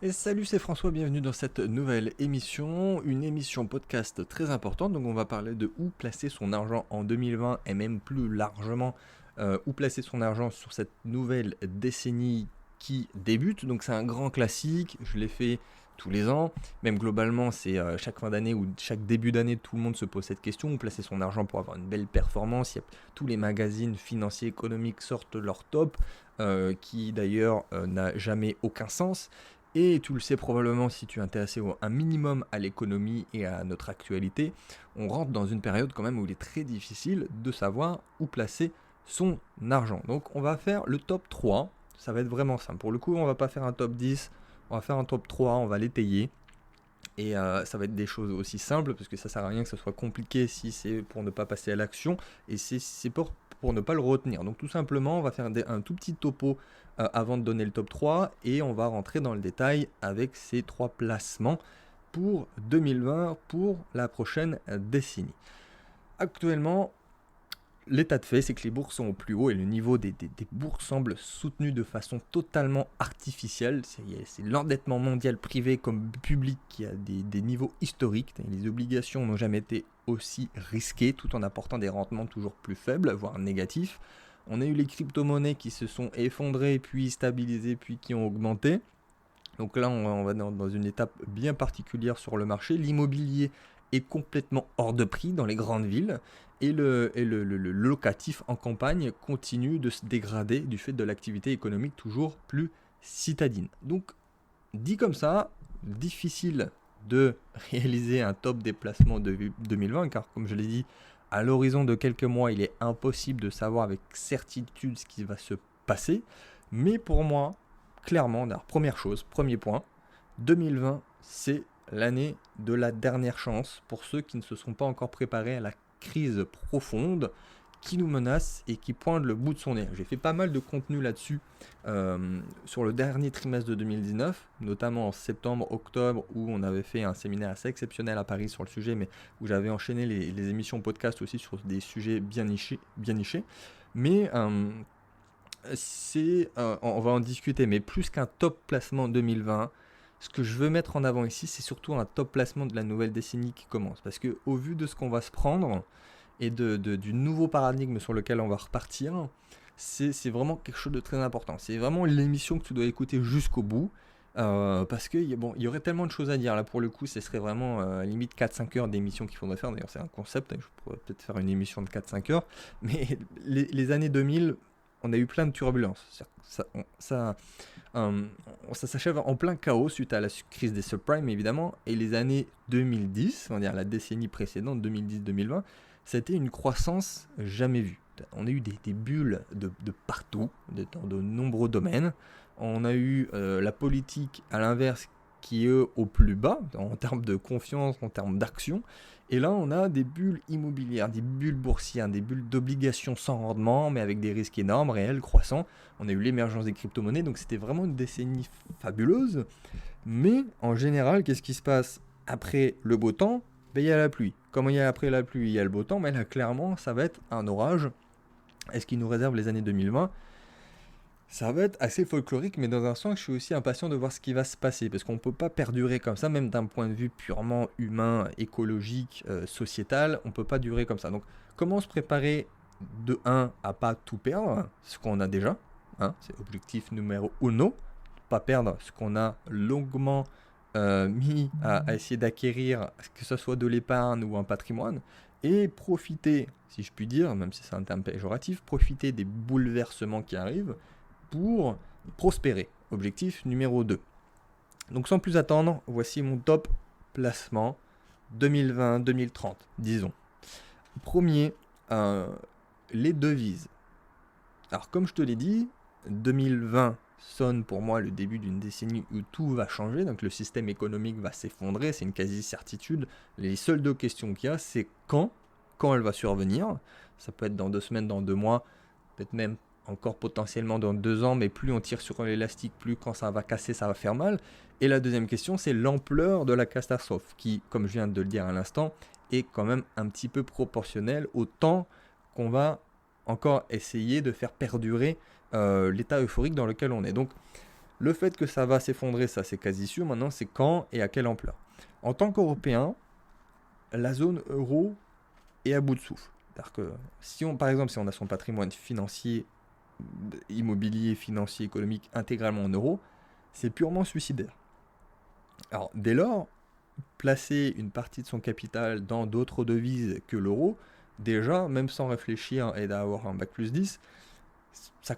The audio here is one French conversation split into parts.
Et salut, c'est François, bienvenue dans cette nouvelle émission, une émission podcast très importante. Donc on va parler de où placer son argent en 2020 et même plus largement où placer son argent sur cette nouvelle décennie qui débute. Donc c'est un grand classique, je l'ai fait tous les ans, même globalement c'est chaque fin d'année ou chaque début d'année tout le monde se pose cette question, où placer son argent pour avoir une belle performance. Tous les magazines financiers économiques sortent leur top, qui d'ailleurs n'a jamais aucun sens. Et tu le sais probablement si tu es intéressé un minimum à l'économie et à notre actualité, on rentre dans une période quand même où il est très difficile de savoir où placer son argent. Donc on va faire le top 3, ça va être vraiment simple. Pour le coup, on va pas faire un top 10, on va faire un top 3, on va l'étayer. Et ça va être des choses aussi simples, parce que ça sert à rien que ça soit compliqué si c'est pour ne pas passer à l'action, et c'est pour ne pas le retenir. Donc tout simplement, on va faire un tout petit topo avant de donner le top 3, et on va rentrer dans le détail avec ces trois placements pour 2020, pour la prochaine décennie. Actuellement, l'état de fait, c'est que les bourses sont au plus haut et le niveau des bourses semble soutenu de façon totalement artificielle. C'est l'endettement mondial privé comme public qui a des niveaux historiques. Les obligations n'ont jamais été aussi risquées tout en apportant des rendements toujours plus faibles, voire négatifs. On a eu les crypto-monnaies qui se sont effondrées, puis stabilisées, puis qui ont augmenté. Donc là, on va dans une étape bien particulière sur le marché. L'immobilier est complètement hors de prix dans les grandes villes et le locatif en campagne continue de se dégrader du fait de l'activité économique toujours plus citadine. Donc, dit comme ça, difficile de réaliser un top déplacement de 2020 car, comme je l'ai dit, à l'horizon de quelques mois, il est impossible de savoir avec certitude ce qui va se passer. Mais pour moi, clairement, première chose, premier point, 2020, c'est l'année de la dernière chance pour ceux qui ne se sont pas encore préparés à la crise profonde qui nous menace et qui pointe le bout de son nez. J'ai fait pas mal de contenu là-dessus sur le dernier trimestre de 2019, notamment en septembre, octobre, où on avait fait un séminaire assez exceptionnel à Paris sur le sujet, mais où j'avais enchaîné les émissions podcast aussi sur des sujets bien nichés. Mais on va en discuter, mais plus qu'un top placement 2020, ce que je veux mettre en avant ici, c'est surtout un top placement de la nouvelle décennie qui commence. Parce que au vu de ce qu'on va se prendre et du nouveau paradigme sur lequel on va repartir, c'est vraiment quelque chose de très important. C'est vraiment l'émission que tu dois écouter jusqu'au bout. Parce que il y aurait tellement de choses à dire. Là, pour le coup, ce serait vraiment limite 4-5 heures d'émission qu'il faudrait faire. D'ailleurs, c'est un concept. Je pourrais peut-être faire une émission de 4-5 heures. Mais les années 2000, on a eu plein de turbulences. Ça s'achève en plein chaos suite à la crise des subprimes, évidemment. Et les années 2010, on va dire la décennie précédente, 2010-2020, c'était une croissance jamais vue. On a eu des bulles de partout, dans de nombreux domaines. On a eu la politique, à l'inverse, qui est au plus bas, en termes de confiance, en termes d'action. Et là, on a des bulles immobilières, des bulles boursières, des bulles d'obligations sans rendement, mais avec des risques énormes, réels, croissants. On a eu l'émergence des crypto-monnaies, donc c'était vraiment une décennie fabuleuse. Mais en général, qu'est-ce qui se passe après le beau temps? Il y a la pluie. Comme il y a après la pluie, il y a le beau temps, mais là, clairement, ça va être un orage. Est-ce qu'il nous réserve les années 2020? Ça va être assez folklorique, mais dans un sens, je suis aussi impatient de voir ce qui va se passer, parce qu'on ne peut pas perdurer comme ça, même d'un point de vue purement humain, écologique, sociétal, on ne peut pas durer comme ça. Donc, comment se préparer de 1 à pas tout perdre, ce qu'on a déjà, hein, c'est objectif numéro 1, pas perdre ce qu'on a longuement mis à essayer d'acquérir, que ce soit de l'épargne ou un patrimoine, et profiter, si je puis dire, même si c'est un terme péjoratif, profiter des bouleversements qui arrivent, pour prospérer. Objectif numéro 2. Donc sans plus attendre, voici mon top placement 2020-2030, disons. Premier, les devises. Alors comme je te l'ai dit, 2020 sonne pour moi le début d'une décennie où tout va changer, donc le système économique va s'effondrer, c'est une quasi-certitude. Les seules deux questions qu'il y a, c'est quand elle va survenir. Ça peut être dans 2 semaines, dans 2 mois, peut-être même encore potentiellement dans 2 ans, mais plus on tire sur l'élastique, plus quand ça va casser, ça va faire mal. Et la deuxième question, c'est l'ampleur de la catastrophe, qui, comme je viens de le dire à l'instant, est quand même un petit peu proportionnelle au temps qu'on va encore essayer de faire perdurer l'état euphorique dans lequel on est. Donc, Le fait que ça va s'effondrer, ça c'est quasi sûr. Maintenant, c'est quand et à quelle ampleur. En tant qu'Européens, la zone euro est à bout de souffle. C'est-à-dire que si on, par exemple, si on a son patrimoine financier, immobilier, financier, économique intégralement en euros, c'est purement suicidaire. Alors, dès lors, placer une partie de son capital dans d'autres devises que l'euro, déjà, même sans réfléchir et d'avoir un bac+10, ça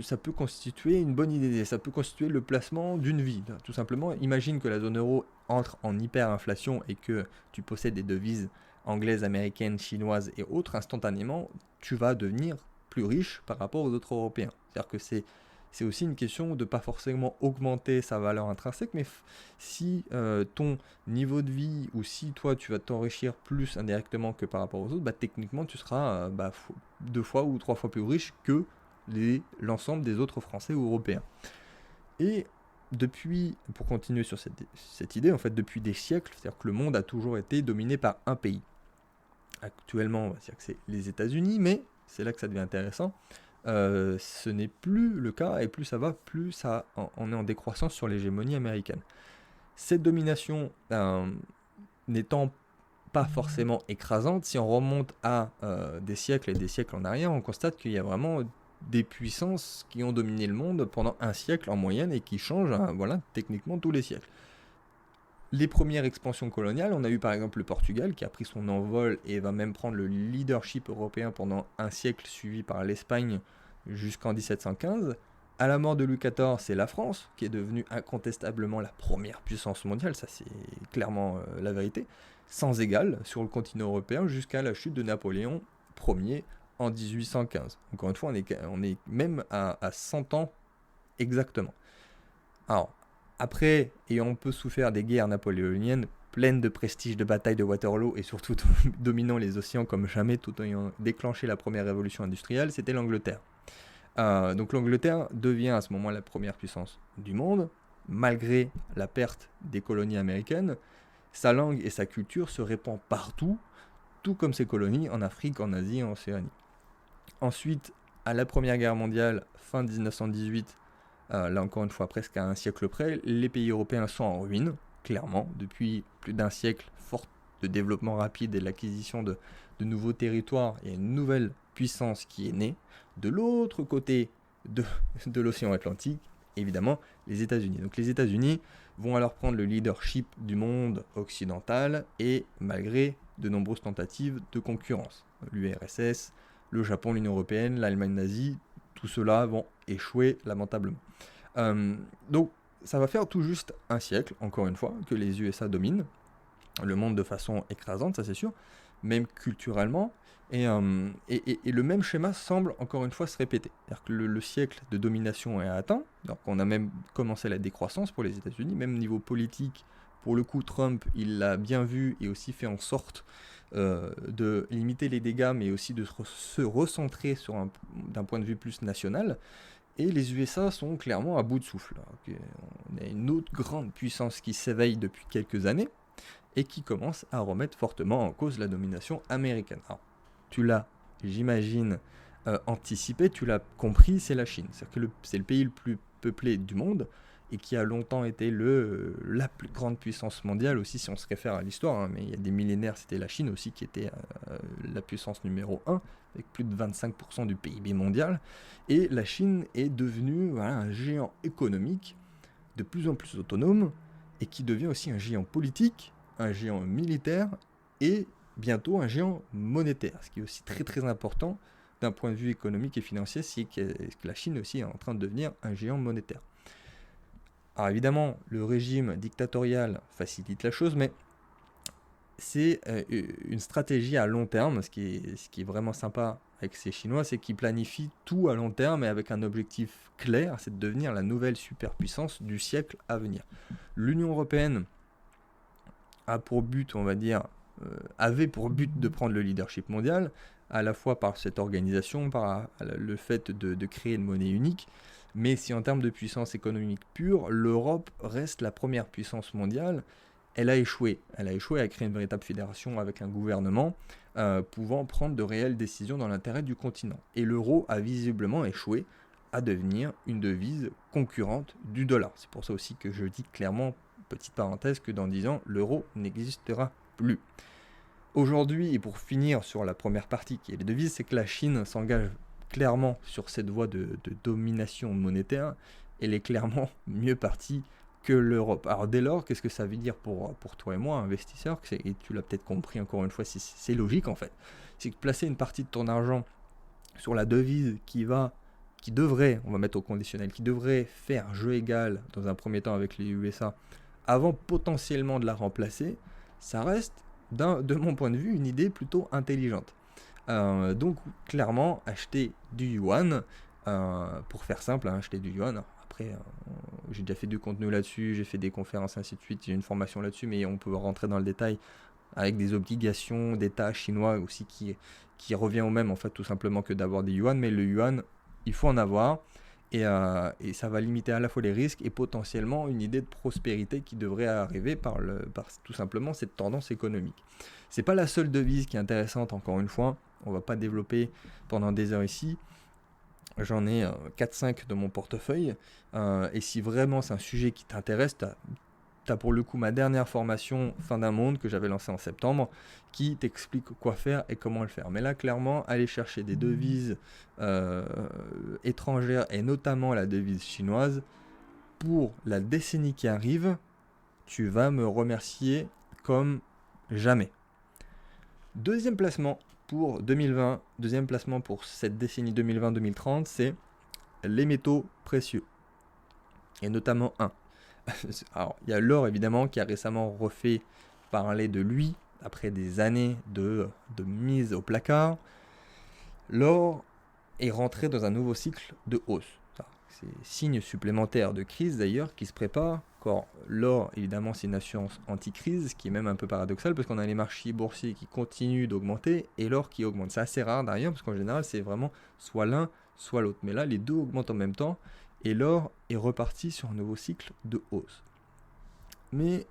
ça peut constituer une bonne idée, ça peut constituer le placement d'une vie. Tout simplement, imagine que la zone euro entre en hyperinflation et que tu possèdes des devises anglaises, américaines, chinoises et autres, instantanément, tu vas devenir plus riche par rapport aux autres Européens. C'est-à-dire que c'est aussi une question de pas forcément augmenter sa valeur intrinsèque, mais si ton niveau de vie ou si toi tu vas t'enrichir plus indirectement que par rapport aux autres, bah, techniquement tu seras 2 fois ou 3 fois plus riche que l'ensemble des autres Français ou Européens. Et depuis, pour continuer sur cette idée, en fait depuis des siècles, c'est-à-dire que le monde a toujours été dominé par un pays. Actuellement, on va dire que c'est les États-Unis, mais c'est là que ça devient intéressant. Ce n'est plus le cas, et plus ça va, plus on est en décroissance sur l'hégémonie américaine. Cette domination n'étant pas forcément écrasante, si on remonte à des siècles et des siècles en arrière, on constate qu'il y a vraiment des puissances qui ont dominé le monde pendant un siècle en moyenne et qui changent techniquement tous les siècles. Les premières expansions coloniales, on a eu par exemple le Portugal qui a pris son envol et va même prendre le leadership européen pendant un siècle, suivi par l'Espagne jusqu'en 1715. À la mort de Louis XIV, c'est la France qui est devenue incontestablement la première puissance mondiale, ça c'est clairement la vérité, sans égal sur le continent européen jusqu'à la chute de Napoléon Ier en 1815. Encore une fois, on est même à 100 ans exactement. Alors, après, ayant un peu souffert des guerres napoléoniennes, pleines de prestige de bataille de Waterloo et surtout dominant les océans comme jamais, tout ayant déclenché la première révolution industrielle, c'était l'Angleterre. Donc l'Angleterre devient à ce moment la première puissance du monde, malgré la perte des colonies américaines. Sa langue et sa culture se répandent partout, tout comme ses colonies en Afrique, en Asie et en Océanie. Ensuite, à la Première Guerre mondiale, fin 1918, là encore une fois presque à un siècle près, les pays européens sont en ruine, clairement, depuis plus d'un siècle, fort de développement rapide et de l'acquisition de nouveaux territoires, il y a une nouvelle puissance qui est née. De l'autre côté de l'océan Atlantique, évidemment, les États-Unis. Donc les États-Unis vont alors prendre le leadership du monde occidental et malgré de nombreuses tentatives de concurrence. L'URSS, le Japon, l'Union européenne, l'Allemagne nazie, tout cela vont échouer lamentablement. Donc ça va faire tout juste un siècle, encore une fois, que les USA dominent le monde de façon écrasante, ça c'est sûr, même culturellement, et le même schéma semble encore une fois se répéter. C'est-à-dire que le siècle de domination est atteint, donc on a même commencé la décroissance pour les États-Unis, même niveau politique, pour le coup Trump il l'a bien vu et aussi fait en sorte de limiter les dégâts, mais aussi de se recentrer d'un point de vue plus national. Et les USA sont clairement à bout de souffle. On a une autre grande puissance qui s'éveille depuis quelques années et qui commence à remettre fortement en cause la domination américaine. Alors, tu l'as, j'imagine, anticipé, tu l'as compris, c'est la Chine. C'est-à-dire que c'est le pays le plus peuplé du monde et qui a longtemps été la plus grande puissance mondiale aussi, si on se réfère à l'histoire, hein, mais il y a des millénaires, c'était la Chine aussi qui était la puissance numéro 1, avec plus de 25% du PIB mondial, et la Chine est devenue un géant économique de plus en plus autonome, et qui devient aussi un géant politique, un géant militaire, et bientôt un géant monétaire, ce qui est aussi très très important d'un point de vue économique et financier, c'est que la Chine aussi est en train de devenir un géant monétaire. Alors évidemment, le régime dictatorial facilite la chose, mais c'est une stratégie à long terme. Ce qui est vraiment sympa avec ces Chinois, c'est qu'ils planifient tout à long terme et avec un objectif clair, c'est de devenir la nouvelle superpuissance du siècle à venir. L'Union européenne a pour but, on va dire, avait pour but de prendre le leadership mondial, à la fois par cette organisation, par le fait de créer une monnaie unique, mais si en termes de puissance économique pure, l'Europe reste la première puissance mondiale, elle a échoué. Elle a échoué à créer une véritable fédération avec un gouvernement pouvant prendre de réelles décisions dans l'intérêt du continent. Et l'euro a visiblement échoué à devenir une devise concurrente du dollar. C'est pour ça aussi que je dis clairement, petite parenthèse, que dans 10 ans, l'euro n'existera plus. Aujourd'hui, et pour finir sur la première partie qui est les devises, c'est que la Chine s'engage clairement sur cette voie de domination monétaire. Elle est clairement mieux partie que l'Europe. Alors dès lors, qu'est-ce que ça veut dire pour toi et moi, investisseur, et tu l'as peut-être compris encore une fois, c'est logique en fait. C'est que placer une partie de ton argent sur la devise qui devrait, on va mettre au conditionnel, qui devrait faire jeu égal dans un premier temps avec les USA, avant potentiellement de la remplacer, ça reste, de mon point de vue, une idée plutôt intelligente. Donc clairement, acheter du yuan, pour faire simple, acheter du yuan. Après, j'ai déjà fait du contenu là-dessus, j'ai fait des conférences, ainsi de suite, j'ai une formation là-dessus, mais on peut rentrer dans le détail avec des obligations d'État chinois aussi qui revient au même, en fait, tout simplement que d'avoir des yuan. Mais le yuan, il faut en avoir, et ça va limiter à la fois les risques et potentiellement une idée de prospérité qui devrait arriver par tout simplement cette tendance économique. C'est pas la seule devise qui est intéressante, encore une fois, on va pas développer pendant des heures ici. J'en ai 4-5 de mon portefeuille, et si vraiment c'est un sujet qui t'intéresse, t'as pour le coup ma dernière formation Fin d'un monde que j'avais lancée en septembre qui t'explique quoi faire et comment le faire. Mais là, clairement, aller chercher des devises étrangères et notamment la devise chinoise pour la décennie qui arrive, tu vas me remercier comme jamais. Deuxième placement pour 2020, deuxième placement pour cette décennie 2020-2030, c'est les métaux précieux. Et notamment un. Alors, il y a l'or évidemment qui a récemment refait parler de lui après des années de mise au placard. L'or est rentré dans un nouveau cycle de hausse. C'est signe supplémentaire de crise d'ailleurs qui se prépare. Car l'or, évidemment, c'est une assurance anti-crise, ce qui est même un peu paradoxal parce qu'on a les marchés boursiers qui continuent d'augmenter et l'or qui augmente. C'est assez rare d'ailleurs parce qu'en général, c'est vraiment soit l'un, soit l'autre. Mais là, les deux augmentent en même temps et l'or est reparti sur un nouveau cycle de hausse. Mais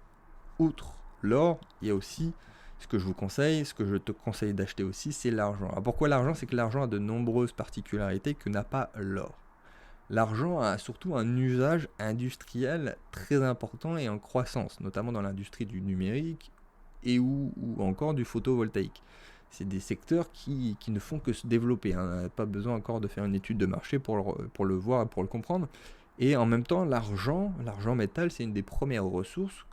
outre l'or, il y a aussi ce que je vous conseille, ce que je te conseille d'acheter aussi, c'est l'argent. Alors pourquoi l'argent? C'est que l'argent a de nombreuses particularités que n'a pas l'or. L'argent a surtout un usage industriel très important et en croissance, notamment dans l'industrie du numérique et ou encore du photovoltaïque. C'est des secteurs qui ne font que se développer. On n'a pas besoin encore de faire une étude de marché pour le voir et pour le comprendre. Et en même temps, l'argent métal, c'est une des premières ressources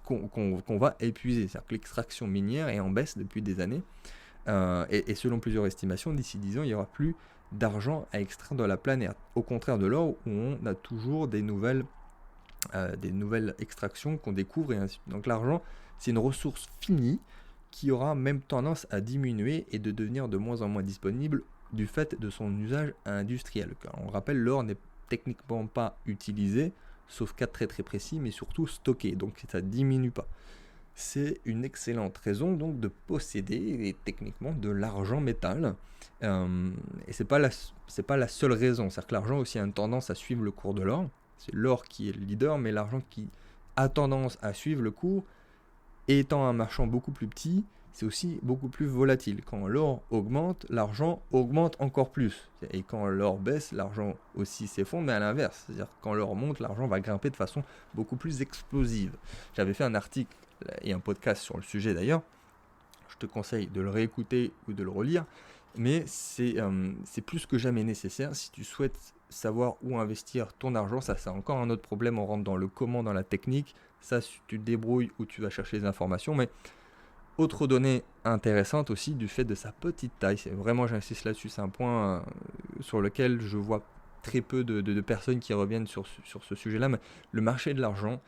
qu'on va épuiser. C'est-à-dire que l'extraction minière est en baisse depuis des années. Et selon plusieurs estimations, d'ici 10 ans, il n'y aura plus d'argent à extraire de la planète. Au contraire de l'or, où on a toujours des nouvelles extractions qu'on découvre. Et ainsi. Donc l'argent, c'est une ressource finie qui aura même tendance à diminuer et de devenir de moins en moins disponible du fait de son usage industriel. Car on rappelle, l'or n'est techniquement pas utilisé, sauf cas très très précis, mais surtout stocké, donc ça ne diminue pas. C'est une excellente raison donc de posséder techniquement de l'argent métal. Et c'est pas la seule raison. C'est-à-dire que l'argent aussi a une tendance à suivre le cours de l'or. C'est l'or qui est le leader, mais l'argent qui a tendance à suivre le cours, et étant un marchand beaucoup plus petit, c'est aussi beaucoup plus volatile. Quand l'or augmente, l'argent augmente encore plus. Et quand l'or baisse, l'argent aussi s'effondre, mais à l'inverse. C'est-à-dire que quand l'or monte, l'argent va grimper de façon beaucoup plus explosive. J'avais fait un article et un podcast sur le sujet d'ailleurs. Je te conseille de le réécouter ou de le relire. Mais c'est plus que jamais nécessaire si tu souhaites savoir où investir ton argent. Ça, c'est encore un autre problème. On rentre dans le comment, dans la technique. Ça, tu te débrouilles où tu vas chercher les informations. Mais autre donnée intéressante aussi du fait de sa petite taille. C'est vraiment, j'insiste là-dessus, c'est un point sur lequel je vois très peu de personnes qui reviennent sur ce sujet-là. Mais le marché de l'argent,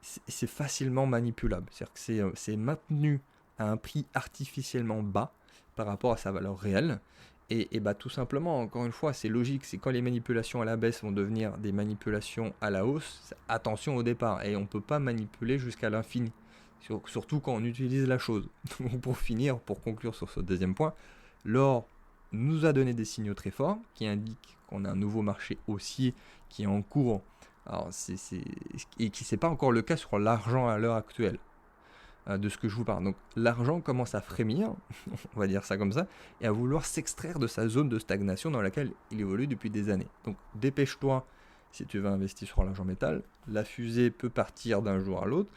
c'est facilement manipulable. C'est-à-dire que c'est maintenu à un prix artificiellement bas par rapport à sa valeur réelle. Et bah, tout simplement, encore une fois, c'est logique. C'est quand les manipulations à la baisse vont devenir des manipulations à la hausse, attention au départ. Et on ne peut pas manipuler jusqu'à l'infini. Surtout quand on utilise la chose. Pour finir, pour conclure sur ce deuxième point, l'or nous a donné des signaux très forts qui indiquent qu'on a un nouveau marché haussier qui est en cours. Alors, et qui n'est pas encore le cas sur l'argent à l'heure actuelle. de ce que je vous parle. Donc l'argent commence à frémir, on va dire ça comme ça, et à vouloir s'extraire de sa zone de stagnation dans laquelle il évolue depuis des années. Donc dépêche-toi si tu veux investir sur l'argent métal. La fusée peut partir d'un jour à l'autre,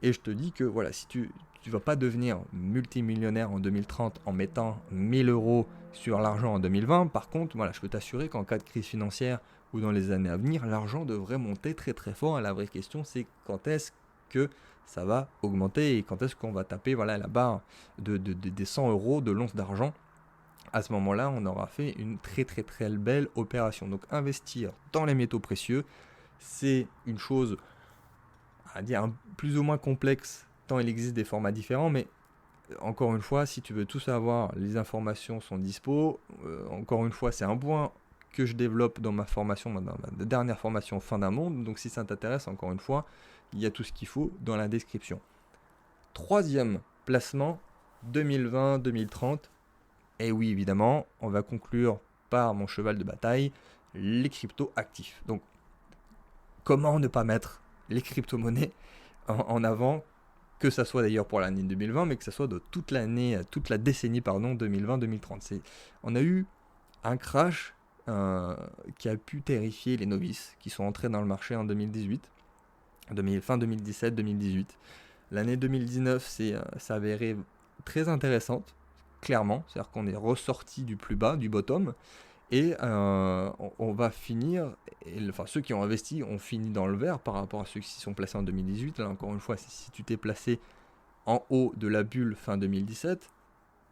et je te dis que voilà, si tu vas pas devenir multimillionnaire en 2030 en mettant 1000 euros sur l'argent en 2020. Par contre, voilà, je peux t'assurer qu'en cas de crise financière ou dans les années à venir, l'argent devrait monter très très fort. La vraie question, c'est quand est-ce que ça va augmenter et quand est-ce qu'on va taper voilà, la barre des 100 euros de l'once d'argent. À ce moment-là, on aura fait une très très très belle opération. Donc investir dans les métaux précieux, c'est une chose à dire plus ou moins complexe tant il existe des formats différents, mais encore une fois, si tu veux tout savoir, les informations sont dispo. Encore une fois, c'est un point que je développe dans ma formation, dans ma dernière formation Fin d'un monde. Donc si ça t'intéresse, encore une fois, il y a tout ce qu'il faut dans la description. Troisième placement, 2020-2030. Et oui, évidemment, on va conclure par mon cheval de bataille, les cryptos actifs. Donc, comment ne pas mettre les crypto-monnaies en avant, que ça soit d'ailleurs pour l'année 2020, mais que ça soit de toute la décennie 2020-2030. On a eu un crash qui a pu terrifier les novices qui sont entrés dans le marché en 2018, fin 2017-2018. L'année 2019 s'est avérée très intéressante, clairement, c'est-à-dire qu'on est ressorti du plus bas, du bottom, et on va finir, enfin ceux qui ont investi ont fini dans le vert par rapport à ceux qui s'y sont placés en 2018. Là encore une fois, si tu t'es placé en haut de la bulle fin 2017,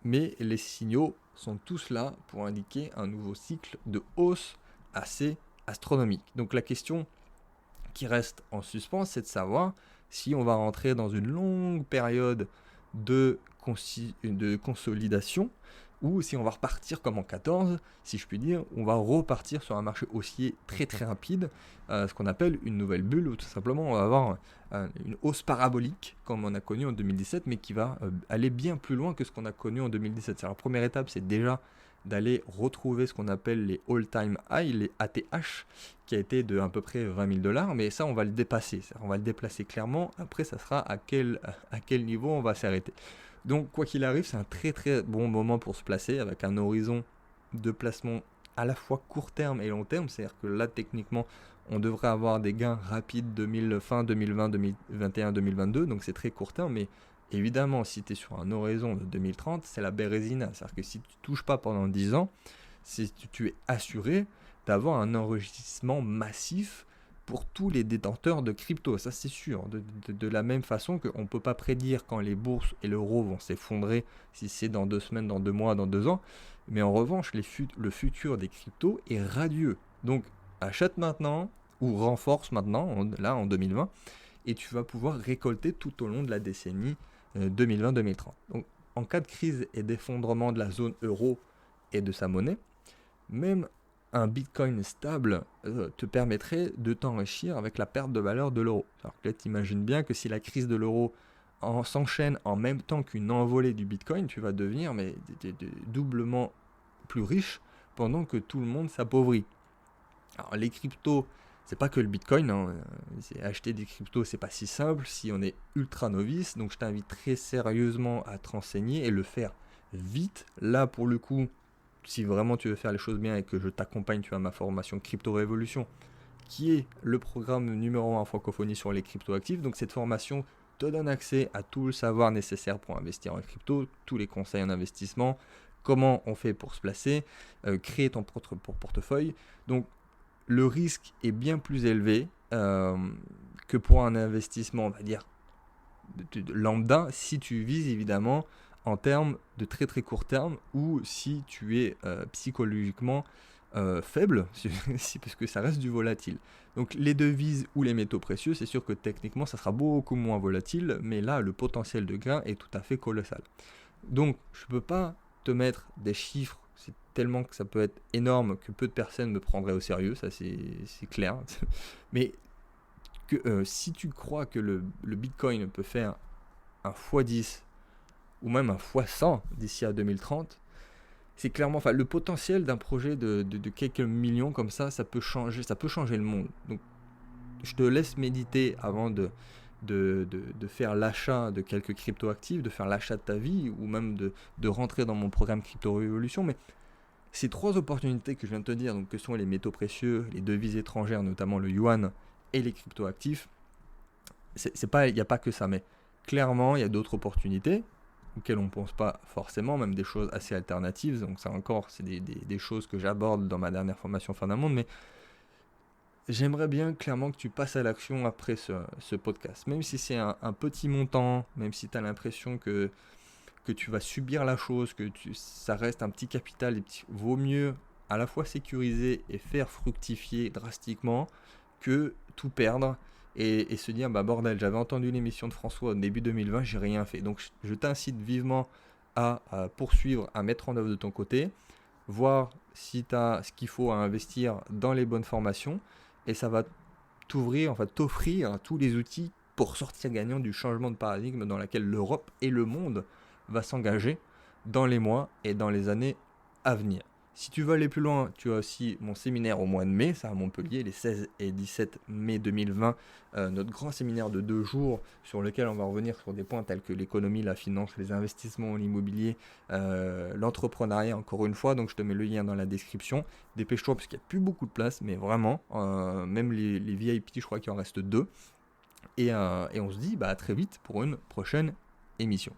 mais les signaux sont tous là pour indiquer un nouveau cycle de hausse assez astronomique. Donc la question qui reste en suspens, c'est de savoir si on va rentrer dans une longue période de consolidation, ou si on va repartir comme en 14, si je puis dire, on va repartir sur un marché haussier très très rapide, ce qu'on appelle une nouvelle bulle, ou tout simplement on va avoir une hausse parabolique comme on a connu en 2017, mais qui va aller bien plus loin que ce qu'on a connu en 2017. C'est la première étape, c'est déjà d'aller retrouver ce qu'on appelle les all-time high, les ATH, qui a été de à peu près 20 000 $, mais ça on va le dépasser, on va le déplacer clairement. Après ça sera à quel niveau on va s'arrêter. Donc quoi qu'il arrive, c'est un très très bon moment pour se placer, avec un horizon de placement à la fois court terme et long terme. C'est-à-dire que là techniquement on devrait avoir des gains rapides fin 2020, 2021, 2022, donc c'est très court terme, mais évidemment si tu es sur un horizon de 2030, c'est la bérésina. C'est-à-dire que si tu ne touches pas pendant 10 ans, tu es assuré d'avoir un enrichissement massif pour tous les détenteurs de crypto, ça c'est sûr. De la même façon qu'on ne peut pas prédire quand les bourses et l'euro vont s'effondrer, si c'est dans 2 semaines, dans 2 mois, dans 2 ans, mais en revanche, le futur des cryptos est radieux. Donc achète maintenant, ou renforce maintenant, là en 2020, et tu vas pouvoir récolter tout au long de la décennie 2020-2030. Donc en cas de crise et d'effondrement de la zone euro et de sa monnaie, même un bitcoin stable te permettrait de t'enrichir avec la perte de valeur de l'euro. Alors que là, t'imagines bien que si la crise de l'euro s'enchaîne en même temps qu'une envolée du bitcoin, tu vas devenir doublement plus riche pendant que tout le monde s'appauvrit. Alors les cryptos, c'est pas que le bitcoin, hein. Acheter des cryptos, c'est pas si simple si on est ultra novice. Donc je t'invite très sérieusement à te renseigner et le faire vite. Là pour le coup, si vraiment tu veux faire les choses bien et que je t'accompagne, tu as ma formation Crypto Révolution, qui est le programme numéro 1 en francophonie sur les cryptos actifs. Donc cette formation te donne accès à tout le savoir nécessaire pour investir en crypto, tous les conseils en investissement, comment on fait pour se placer, créer ton propre portefeuille. Donc le risque est bien plus élevé que pour un investissement, on va dire, de lambda, si tu vises évidemment en termes de très très court terme, ou si tu es psychologiquement faible, parce que ça reste du volatile. Donc les devises ou les métaux précieux, c'est sûr que techniquement ça sera beaucoup moins volatile, mais là le potentiel de gain est tout à fait colossal. Donc je ne peux pas te mettre des chiffres, c'est tellement que ça peut être énorme que peu de personnes me prendraient au sérieux, ça c'est clair. Mais que, si tu crois que le Bitcoin peut faire un x10 ou même un x100 d'ici à 2030, c'est clairement, enfin, le potentiel d'un projet de quelques millions comme ça peut changer le monde. Donc, je te laisse méditer avant de de faire l'achat de quelques crypto-actifs, de faire l'achat de ta vie, ou même de rentrer dans mon programme Crypto Révolution. Mais ces 3 opportunités que je viens de te dire, donc que sont les métaux précieux, les devises étrangères, notamment le yuan, et les crypto-actifs, il n'y a pas que ça, mais clairement, il y a d'autres opportunités auxquelles on ne pense pas forcément, même des choses assez alternatives. Donc ça encore, c'est des choses que j'aborde dans ma dernière formation Fin d'un monde, mais j'aimerais bien clairement que tu passes à l'action après ce podcast. Même si c'est un petit montant, même si tu as l'impression que tu vas subir la chose, ça reste un petit capital, vaut mieux à la fois sécuriser et faire fructifier drastiquement que tout perdre et se dire bah bordel, j'avais entendu l'émission de François au début 2020, j'ai rien fait. Donc je t'incite vivement à poursuivre, à mettre en œuvre de ton côté, voir si tu as ce qu'il faut à investir dans les bonnes formations et ça va t'offrir tous les outils pour sortir gagnant du changement de paradigme dans lequel l'Europe et le monde va s'engager dans les mois et dans les années à venir. Si tu veux aller plus loin, tu as aussi mon séminaire au mois de mai, ça à Montpellier, les 16 et 17 mai 2020, notre grand séminaire de 2 jours sur lequel on va revenir sur des points tels que l'économie, la finance, les investissements, l'immobilier, l'entrepreneuriat encore une fois, donc je te mets le lien dans la description. Dépêche-toi parce qu'il n'y a plus beaucoup de place, mais vraiment, même les VIP, je crois qu'il en reste 2. Et on se dit à très vite pour une prochaine émission.